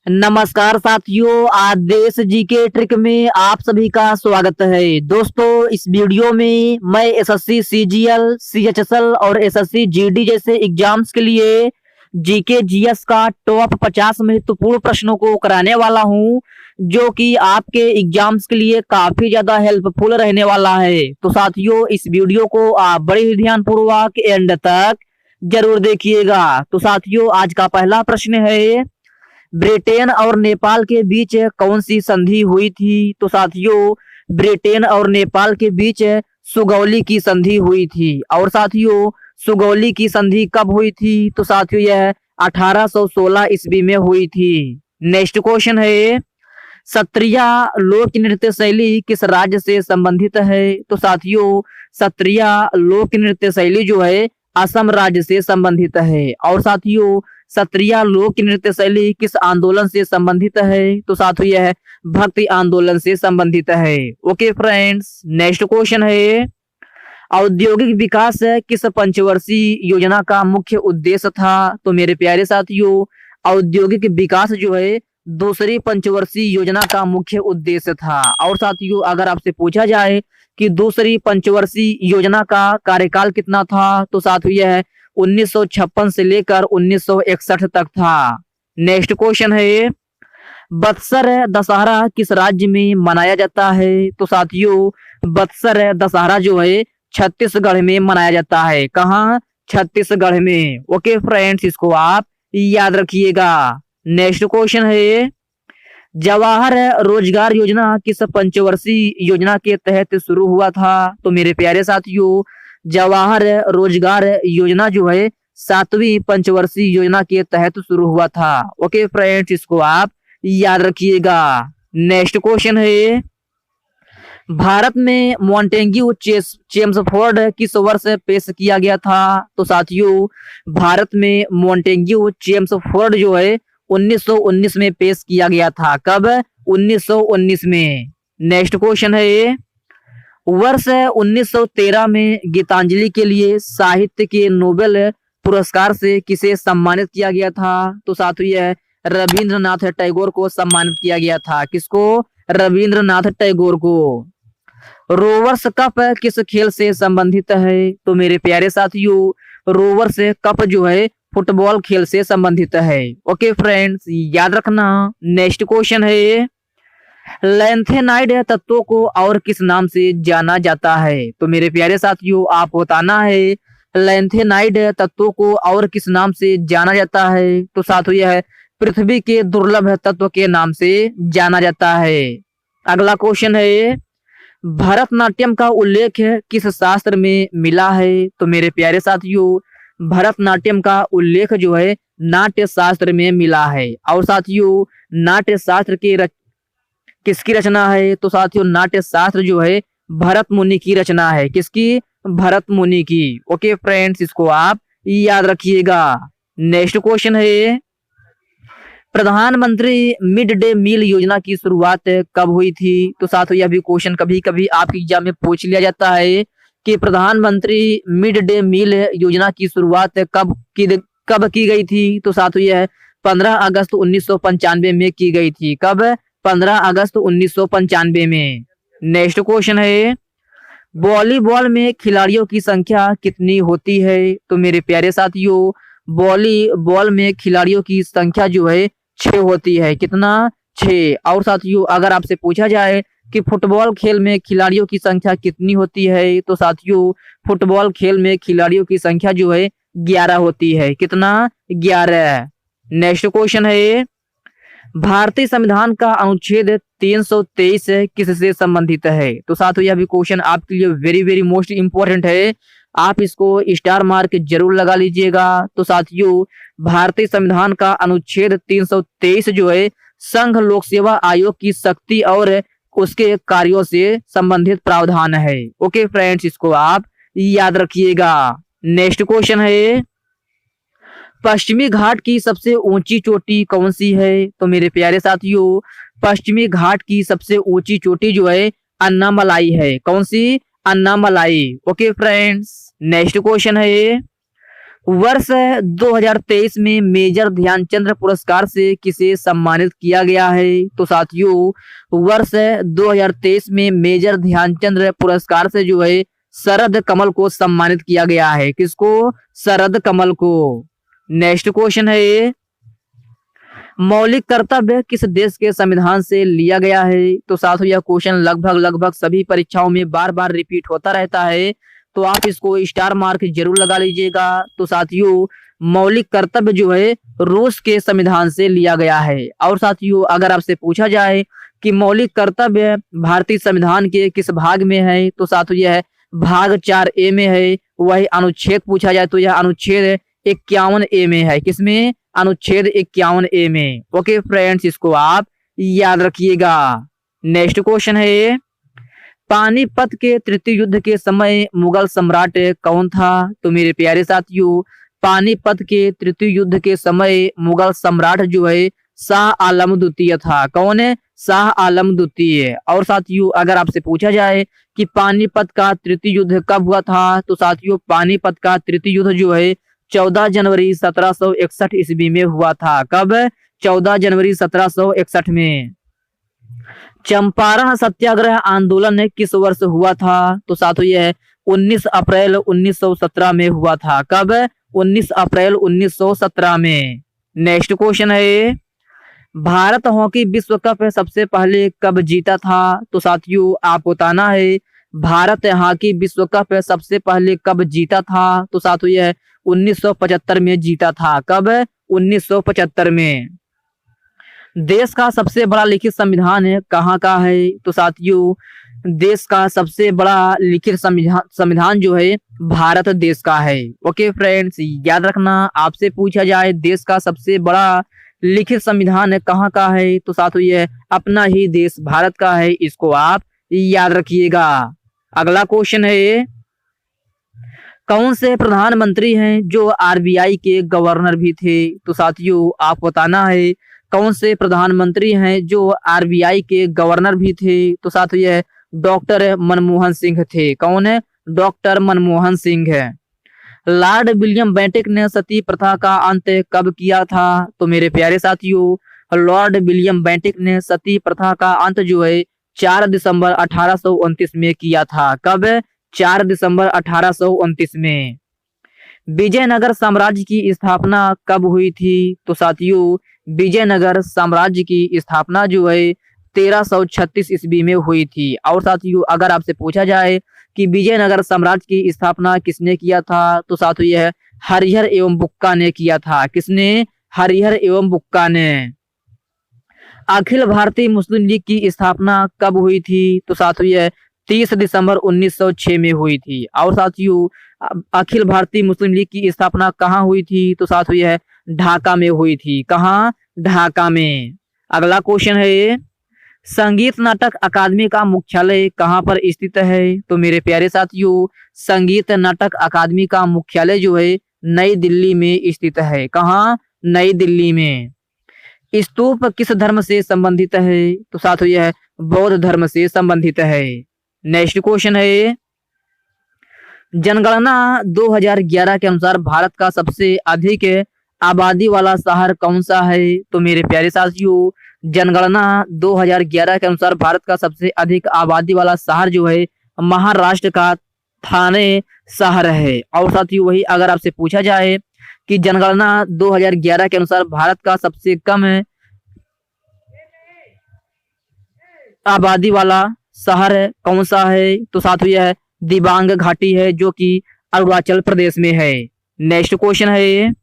नमस्कार साथियों, आज देश जी के ट्रिक में आप सभी का स्वागत है। दोस्तों, इस वीडियो में मैं एसएससी सीजीएल, सीएचएसएल और एसएससी जीडी जैसे एग्जाम्स के लिए जीके जीएस का टॉप 50 महत्वपूर्ण प्रश्नों को कराने वाला हूं, जो कि आपके एग्जाम्स के लिए काफी ज्यादा हेल्पफुल रहने वाला है। तो साथियों, इस वीडियो को आप बड़े ही ध्यानपूर्वक एंड तक जरूर देखिएगा। तो साथियों, आज का पहला प्रश्न है, ब्रिटेन और नेपाल के बीच कौन सी संधि हुई थी? तो साथियों, ब्रिटेन और नेपाल के बीच सुगौली की संधि हुई थी। और साथियों, सुगौली की संधि कब हुई थी? तो साथियों, यह 1816 ईस्वी में हुई थी। नेक्स्ट क्वेश्चन है, सत्रिया लोक नृत्य शैली किस राज्य से संबंधित है? तो साथियों, सत्रिया लोक नृत्य शैली जो है असम राज्य से संबंधित है। और साथियों, सत्रिया लोक नृत्य शैली किस आंदोलन से संबंधित है? तो साथियों, यह भक्ति आंदोलन से संबंधित है। ओके फ्रेंड्स, नेक्स्ट क्वेश्चन है, औद्योगिक विकास किस पंचवर्षीय योजना का मुख्य उद्देश्य था? तो मेरे प्यारे साथियों, औद्योगिक विकास जो है दूसरी पंचवर्षीय योजना का मुख्य उद्देश्य था। और साथियों, अगर आपसे पूछा जाए कि दूसरी पंचवर्षीय योजना का कार्यकाल कितना था, तो साथियों यह 1956 से लेकर 1961 तक था। नेक्स्ट क्वेश्चन है, बत्सर दशहरा किस राज्य में मनाया जाता है? तो साथियों, बत्सर दशहरा जो है छत्तीसगढ़ में मनाया जाता है। कहाँ? छत्तीसगढ़ में। ओके फ्रेंड्स, इसको आप याद रखिएगा। नेक्स्ट क्वेश्चन है, जवाहर रोजगार योजना किस पंचवर्षीय योजना के तहत शुरू हुआ था? तो मेरे प्यारे साथियों, जवाहर रोजगार योजना जो है 7वीं पंचवर्षीय योजना के तहत शुरू हुआ था। ओके फ्रेंड्स, इसको आप याद रखिएगा। नेक्स्ट क्वेश्चन है, भारत में मॉन्टेग्यू चेम्सफोर्ड किस वर्ष पेश किया गया था? तो साथियों, भारत में मॉन्टेग्यू चेम्सफोर्ड जो है 1919 में पेश किया गया था। कब? 1919 में। नेक्स्ट क्वेश्चन है, वर्ष 1913 में गीतांजलि के लिए साहित्य के नोबेल पुरस्कार से किसे सम्मानित किया गया था? तो साथियों, यह रविंद्रनाथ टैगोर को सम्मानित किया गया था। किसको? रविंद्रनाथ टैगोर को। रोवर्स कप किस खेल से संबंधित है? तो मेरे प्यारे साथियों, रोवर्स कप जो है फुटबॉल खेल से संबंधित है। ओके फ्रेंड्स, याद रखना। नेक्स्ट क्वेश्चन है, लैंथेनाइड तत्वों को और किस नाम से जाना जाता है? तो मेरे प्यारे साथियों, आप बताना है लैंथेनाइड तत्वों को और किस नाम से जाना जाता है? तो साथियों, यह पृथ्वी के दुर्लभ तत्व के नाम से जाना जाता है। अगला क्वेश्चन है, भरतनाट्यम का उल्लेख किस शास्त्र में मिला है? तो मेरे प्यारे साथियों, भरतनाट्यम का उल्लेख जो है नाट्य शास्त्र में मिला है। और साथियों, नाट्य शास्त्र की किसकी रचना है? तो साथियों, नाट्य शास्त्र जो है भरत मुनि की रचना है। किसकी? भरत मुनि की। ओके फ्रेंड्स, इसको आप याद रखिएगा। नेक्स्ट क्वेश्चन है, प्रधानमंत्री मिड डे मील योजना की शुरुआत कब हुई थी? तो साथियों, यह भी क्वेश्चन कभी कभी आपके एग्जाम में पूछ लिया जाता है कि प्रधानमंत्री मिड डे मील योजना की शुरुआत कब की गई थी? तो साथियों, यह 15 अगस्त 1995 में की गई थी। कब? 15 अगस्त 1995 में। नेक्स्ट क्वेश्चन है, वॉलीबॉल में खिलाड़ियों की संख्या कितनी होती है? तो मेरे प्यारे साथियों, वॉलीबॉल में खिलाड़ियों की संख्या जो है 6 होती है। कितना? 6। और साथियों, अगर आपसे पूछा जाए कि फुटबॉल खेल में खिलाड़ियों की संख्या कितनी होती है? तो साथियों, फुटबॉल खेल में खिलाड़ियों की संख्या जो है 11 होती है। कितना? 11। नेक्स्ट क्वेश्चन है, भारतीय संविधान का अनुच्छेद 323 किससे संबंधित है? तो साथियों, यह भी क्वेश्चन आपके लिए वेरी वेरी मोस्ट इंपॉर्टेंट है। आप इसको स्टार मार्क जरूर लगा लीजिएगा। तो साथियों, भारतीय संविधान का अनुच्छेद 323 जो है संघ लोक सेवा आयोग की शक्ति और उसके कार्यों से संबंधित प्रावधान है। ओके फ्रेंड्स, इसको आप याद रखिएगा। नेक्स्ट क्वेश्चन है, पश्चिमी घाट की सबसे ऊंची चोटी कौन सी है? तो मेरे प्यारे साथियों, पश्चिमी घाट की सबसे ऊंची चोटी जो है अन्नामलाई है। कौन सी? Annamalai. Okay friends, next question है, वर्ष 2023 में मेजर ध्यानचंद पुरस्कार से किसे सम्मानित किया गया है? तो साथियों, वर्ष 2023 में मेजर ध्यानचंद पुरस्कार से जो है शरद कमल को सम्मानित किया गया है। किसको? शरद कमल को। नेक्स्ट क्वेश्चन है ये, मौलिक कर्तव्य किस देश के संविधान से लिया गया है? तो साथियों, यह क्वेश्चन लगभग सभी परीक्षाओं में बार बार रिपीट होता रहता है, तो आप इसको स्टार मार्क जरूर लगा लीजिएगा। तो साथियों, मौलिक कर्तव्य जो है रूस के संविधान से लिया गया है। और साथियों, अगर आपसे पूछा जाए कि मौलिक कर्तव्य भारतीय संविधान के किस भाग में है? तो साथियों, यह भाग 4A में है। वही अनुच्छेद पूछा जाए तो यह अनुच्छेद 51A में है। किसमें? अनुच्छेद 51A में। ओके फ्रेंड्स, इसको आप याद रखिएगा। नेक्स्ट क्वेश्चन है, पानीपत के तृतीय युद्ध के समय मुगल सम्राट कौन था? तो मेरे प्यारे साथियों, पानीपत के तृतीय युद्ध के समय मुगल सम्राट जो है शाह आलम द्वितीय था। कौन है? शाह आलम द्वितीय। और साथियों, अगर आपसे पूछा जाए कि पानीपत का तृतीय युद्ध कब हुआ था? तो साथियों, पानीपत का तृतीय युद्ध जो है 14 जनवरी 1761 ईस्वी में हुआ था। कब? 14 जनवरी 1761 में। चंपारण सत्याग्रह आंदोलन किस वर्ष हुआ था? तो साथियों, यह 19 अप्रैल 1917 में हुआ था। कब? 19 अप्रैल 1917 में। नेक्स्ट क्वेश्चन है, भारत हॉकी विश्व कप सबसे पहले कब जीता था? तो साथियों, आप बताना है भारत हॉकी विश्व कप सबसे पहले कब जीता था? तो साथियों, यह 1975 में जीता था। कब? 1975 में। देश का सबसे बड़ा लिखित संविधान है कहाँ का है? तो साथियों, देश का सबसे बड़ा लिखित संविधान जो है भारत देश का है। ओके फ्रेंड्स, याद रखना, आपसे पूछा जाए देश का सबसे बड़ा लिखित संविधान कहाँ का है? तो साथियों, यह अपना ही देश भारत का है। इसको आप याद रखिएगा। अगला क्वेश्चन है, कौन से प्रधानमंत्री हैं जो आरबीआई के गवर्नर भी थे? तो साथियों, आप बताना है कौन से प्रधानमंत्री हैं जो आरबीआई के गवर्नर भी थे? तो साथियों, यह डॉक्टर मनमोहन सिंह थे। कौन है? डॉक्टर मनमोहन सिंह है। लॉर्ड विलियम बेंटिक ने सती प्रथा का अंत कब किया था? तो मेरे प्यारे साथियों, लॉर्ड विलियम बेंटिक ने सती प्रथा का अंत जो है 4 दिसंबर 1829 में किया था। कब? 4 दिसंबर 1829 में। विजयनगर साम्राज्य की स्थापना कब हुई थी? तो साथियों, विजयनगर साम्राज्य की स्थापना जो है 1336 ईस्वी में हुई थी। और साथियों, अगर आपसे पूछा जाए कि विजयनगर साम्राज्य की स्थापना किसने किया था? तो साथियों, यह हरिहर एवं बुक्का ने किया था। किसने? हरिहर एवं बुक्का ने। अखिल भारतीय मुस्लिम लीग की स्थापना कब हुई थी? तो साथियों, यह 30 दिसंबर 1906 में हुई थी। और साथियों, अखिल भारतीय मुस्लिम लीग की स्थापना कहाँ हुई थी? तो साथियों, यह ढाका में हुई थी। कहाँ? ढाका में। अगला क्वेश्चन है, संगीत नाटक अकादमी का मुख्यालय कहाँ पर स्थित है? तो मेरे प्यारे साथियों, संगीत नाटक अकादमी का मुख्यालय जो है नई दिल्ली में स्थित है। कहाँ? नई दिल्ली में। स्तूप किस धर्म से संबंधित है? तो साथियों, यह बौद्ध धर्म से संबंधित है। नेक्स्ट क्वेश्चन है, जनगणना 2011 के अनुसार भारत का सबसे अधिक आबादी वाला शहर कौन सा है? तो मेरे प्यारे साथियों, जनगणना 2011 के अनुसार भारत का सबसे अधिक आबादी वाला शहर जो है महाराष्ट्र का थाने शहर है। और साथियों, वही अगर आपसे पूछा जाए कि जनगणना 2011 के अनुसार भारत का सबसे कम आबादी वाला शहर कौन सा है? तो साथियों, यह दिबांग घाटी है जो कि अरुणाचल प्रदेश में है। नेक्स्ट क्वेश्चन है,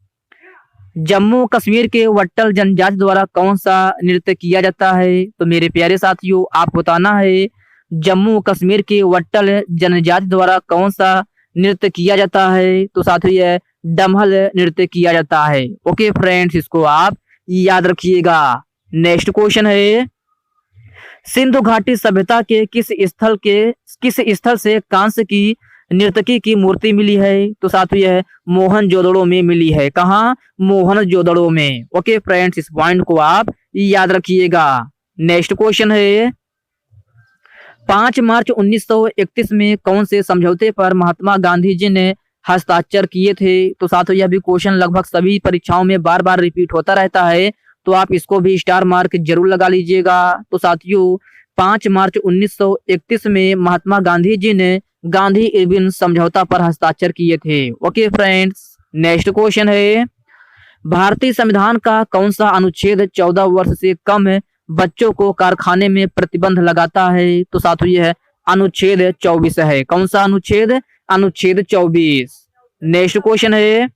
जम्मू कश्मीर के वट्टल जनजाति द्वारा कौन सा नृत्य किया जाता है? तो मेरे प्यारे साथियों, आप बताना है जम्मू कश्मीर के वट्टल जनजाति द्वारा कौन सा नृत्य किया जाता है? तो साथियों, यह डमहल नृत्य किया जाता है। ओके फ्रेंड्स, इसको आप याद रखिएगा। नेक्स्ट क्वेश्चन है, सिंधु घाटी सभ्यता के किस स्थल से कांस्य की नर्तकी की मूर्ति मिली है? तो साथियों, यह मोहनजोदड़ो में मिली है। कहाँ? मोहनजोदड़ो में। ओके फ्रेंड्स, इस पॉइंट को आप याद रखिएगा। नेक्स्ट क्वेश्चन है, 5 मार्च 1931 में कौन से समझौते पर महात्मा गांधी जी ने हस्ताक्षर किए थे। तो साथियों यह भी क्वेश्चन लगभग सभी परीक्षाओं में बार बार रिपीट होता रहता है, तो आप इसको भी स्टार मार्क जरूर लगा लीजिएगा। तो साथियों 5 मार्च 1931 में महात्मा गांधी जी ने गांधी इरविन समझौता पर हस्ताक्षर किए थे। ओके फ्रेंड्स, नेक्स्ट क्वेश्चन है, भारतीय संविधान का कौन सा अनुच्छेद 14 वर्ष से कम बच्चों को कारखाने में प्रतिबंध लगाता है? तो साथियों यह अनुच्छेद 24 है। कौन सा अनुच्छेद? अनुच्छेद 24। नेक्स्ट क्वेश्चन है,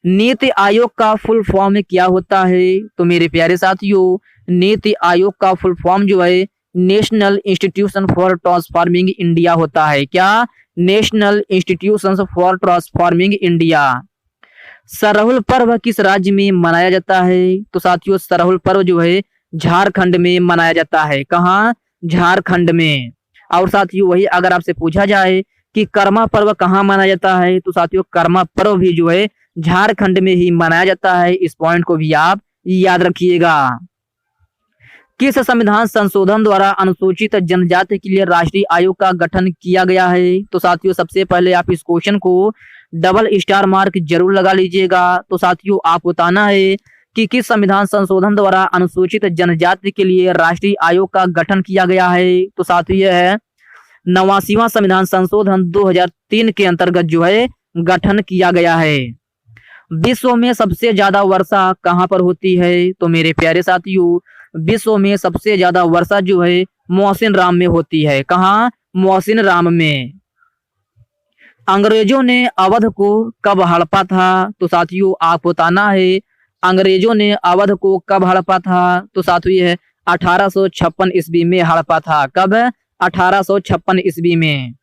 नीति आयोग का फुल फॉर्म क्या होता है? तो मेरे प्यारे साथियों, नीति आयोग का फुल फॉर्म जो है national institution for transforming India होता है। क्या? National institution for transforming India. Sarhul पर्व किस राज्य में मनाया जाता है? तो साथियों सरहुल पर्व जो है झारखंड में मनाया जाता है। कहाँ? झारखंड में। और साथियों वही अगर आपसे पूछा जाए कि कर्मा पर्व कहाँ मनाया जाता है, तो साथियों कर्मा पर्व भी जो है झारखंड में ही मनाया जाता है। इस पॉइंट को भी आप याद रखिएगा। किस संविधान संशोधन द्वारा अनुसूचित जनजाति के लिए राष्ट्रीय आयोग का गठन किया गया है? तो साथियों सबसे पहले आप इस क्वेश्चन को डबल स्टार मार्क जरूर लगा लीजिएगा। तो साथियों आप बताना है कि किस संविधान संशोधन द्वारा अनुसूचित जनजाति के लिए राष्ट्रीय आयोग का गठन किया गया है? तो साथियों यह है 89वां संविधान संशोधन 2003 के अंतर्गत जो है गठन किया गया है। विश्व में सबसे ज्यादा वर्षा कहाँ पर होती है? तो मेरे प्यारे साथियों विश्व में सबसे ज्यादा वर्षा जो है मोहसिन राम में होती है। कहाँ? मोहसिन राम में। अंग्रेजों ने अवध को कब हड़पा था? तो साथियों आप बताना है अंग्रेजों ने अवध को कब हड़पा था? तो साथियों यह 1856 ईस्वी में हड़पा था। कब? 1856 ईस्वी में।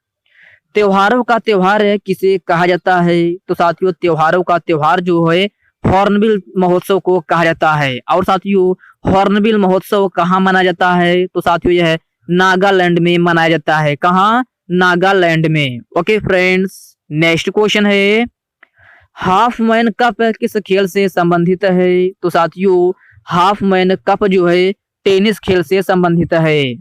त्योहारों का त्योहार किसे कहा जाता है? तो साथियों त्योहारों का त्योहार जो है हॉर्नबिल महोत्सव को कहा जाता है। और साथियों हॉर्नबिल महोत्सव कहाँ मनाया जाता है? तो साथियों यह नागालैंड में मनाया जाता है। कहाँ? नागालैंड में। ओके फ्रेंड्स, नेक्स्ट क्वेश्चन है, हाफ मैन कप किस खेल से संबंधित है? तो साथियों हाफ मैन कप जो है टेनिस खेल से संबंधित है।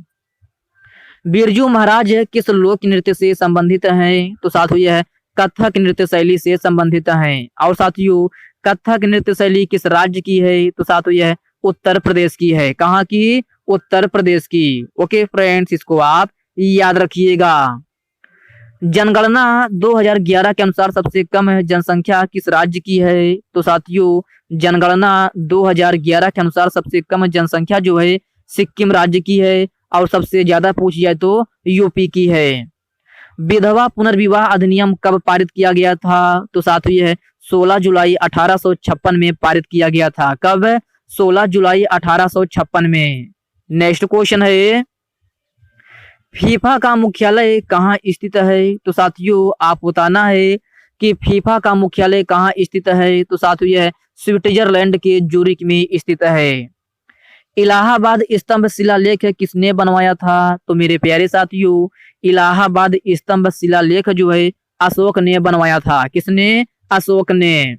बिरजू महाराज किस लोक नृत्य से संबंधित हैं? तो साथियों यह कथक नृत्य शैली से संबंधित हैं। और साथियों कथक नृत्य शैली किस राज्य की है? तो साथियों यह उत्तर प्रदेश की है। कहाँ की? उत्तर प्रदेश की। ओके फ्रेंड्स, इसको आप याद रखिएगा। जनगणना 2011 के अनुसार सबसे कम जनसंख्या किस राज्य की है? तो साथियों जनगणना 2011 के अनुसार सबसे कम जनसंख्या जो है सिक्किम राज्य की है। और सबसे ज्यादा पूछी जाए तो यूपी की है। विधवा पुनर्विवाह अधिनियम कब पारित किया गया था? तो साथियों यह 16 जुलाई 1856 में पारित किया गया था। कब? 16 जुलाई 1856 में। नेक्स्ट क्वेश्चन है, फीफा का मुख्यालय कहाँ स्थित है? तो साथियों आप बताना है कि फीफा का मुख्यालय कहाँ स्थित है? तो साथियों यह स्विट्जरलैंड के जूरिक में स्थित है। इलाहाबाद स्तंभ शिलालेख किसने बनवाया था? तो मेरे प्यारे साथियों इलाहाबाद स्तंभ शिलालेख जो है अशोक ने बनवाया था। किसने? अशोक ने।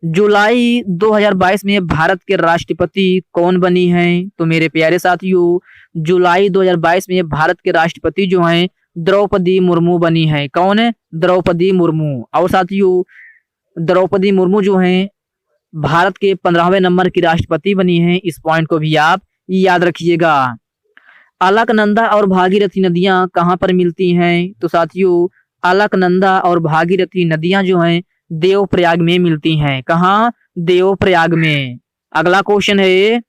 जुलाई 2022 में भारत के राष्ट्रपति कौन बनी हैं? तो मेरे प्यारे साथियों जुलाई 2022 में भारत के राष्ट्रपति जो हैं द्रौपदी मुर्मू बनी है। कौन है? द्रौपदी मुर्मू। और साथियों द्रौपदी मुर्मू जो हैं भारत के 15वें नंबर की राष्ट्रपति बनी हैं। इस पॉइंट को भी आप याद रखिएगा। अलकनंदा और भागीरथी नदियां कहाँ पर मिलती हैं? तो साथियों अलकनंदा और भागीरथी नदियां जो हैं देवप्रयाग में मिलती हैं। कहाँ? देवप्रयाग में। अगला क्वेश्चन है,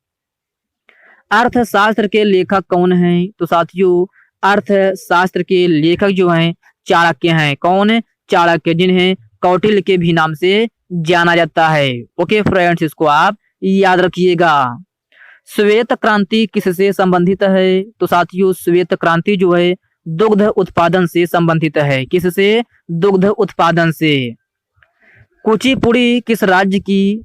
अर्थशास्त्र के लेखक कौन हैं? तो साथियों अर्थशास्त्र के लेखक जो हैं चाणक्य हैं। कौन? चाणक्य, जिन्हें कौटिल्य के भी नाम से जाना जाता है। ओके फ्रेंड्स, इसको आप याद रखिएगा। श्वेत क्रांति किससे संबंधित है? तो साथियों श्वेत क्रांति जो है दुग्ध उत्पादन से संबंधित है। किससे? दुग्ध उत्पादन से। कुचिपुड़ी किस राज्य की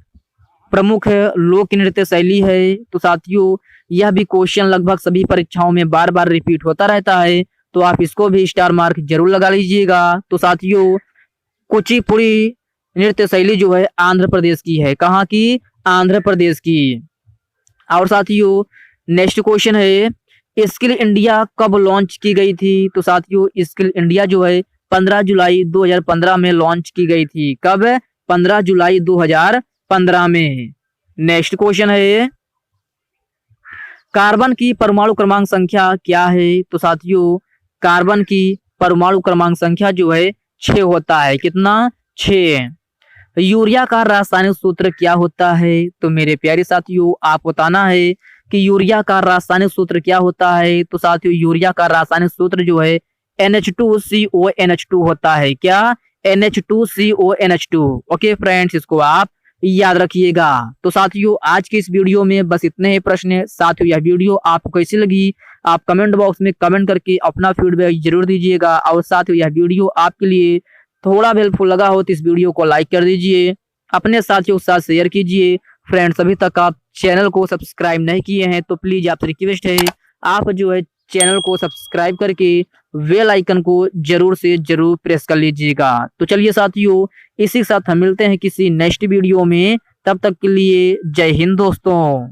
प्रमुख लोक नृत्य शैली है? तो साथियों यह भी क्वेश्चन लगभग सभी परीक्षाओं में बार बार रिपीट होता रहता है, तो आप इसको भी स्टार मार्क जरूर लगा लीजिएगा। तो साथियों कुचिपुड़ी नृत्य शैली जो है आंध्र प्रदेश की है। कहाँ की? आंध्र प्रदेश की। और साथियों नेक्स्ट क्वेश्चन है, स्किल इंडिया कब लॉन्च की गई थी? तो साथियों स्किल इंडिया जो है 15 जुलाई 2015 में लॉन्च की गई थी। कब? 15 जुलाई 2015 में। नेक्स्ट क्वेश्चन है, कार्बन की परमाणु क्रमांक संख्या क्या है? तो साथियों कार्बन की परमाणु क्रमांक संख्या जो है 6 होता है। कितना? 6। यूरिया का रासायनिक सूत्र क्या होता है? तो मेरे प्यारे साथियों आप बताना है कि यूरिया का रासायनिक सूत्र क्या होता है। तो साथियों यूरिया का रासायनिक सूत्र जो है NH2CONH2 होता है। क्या? NH2CONH2। ओके फ्रेंड्स, इसको आप याद रखिएगा। तो साथियों आज के इस वीडियो में बस इतने ही प्रश्न। साथियों यह वीडियो आपको कैसी लगी आप कमेंट बॉक्स में कमेंट करके अपना फीडबैक जरूर दीजिएगा। और साथियों यह वीडियो आपके लिए थोड़ा भी हेल्पफुल लगा हो तो इस वीडियो को लाइक कर दीजिए, अपने साथियों के साथ शेयर कीजिए। फ्रेंड्स अभी तक आप चैनल को सब्सक्राइब नहीं किए हैं तो प्लीज आपसे रिक्वेस्ट है आप जो है चैनल को सब्सक्राइब करके बेल आइकन को जरूर से जरूर प्रेस कर लीजिएगा। तो चलिए साथियों इसी के साथ हम मिलते हैं किसी नेक्स्ट वीडियो में। तब तक के लिए जय हिंद दोस्तों।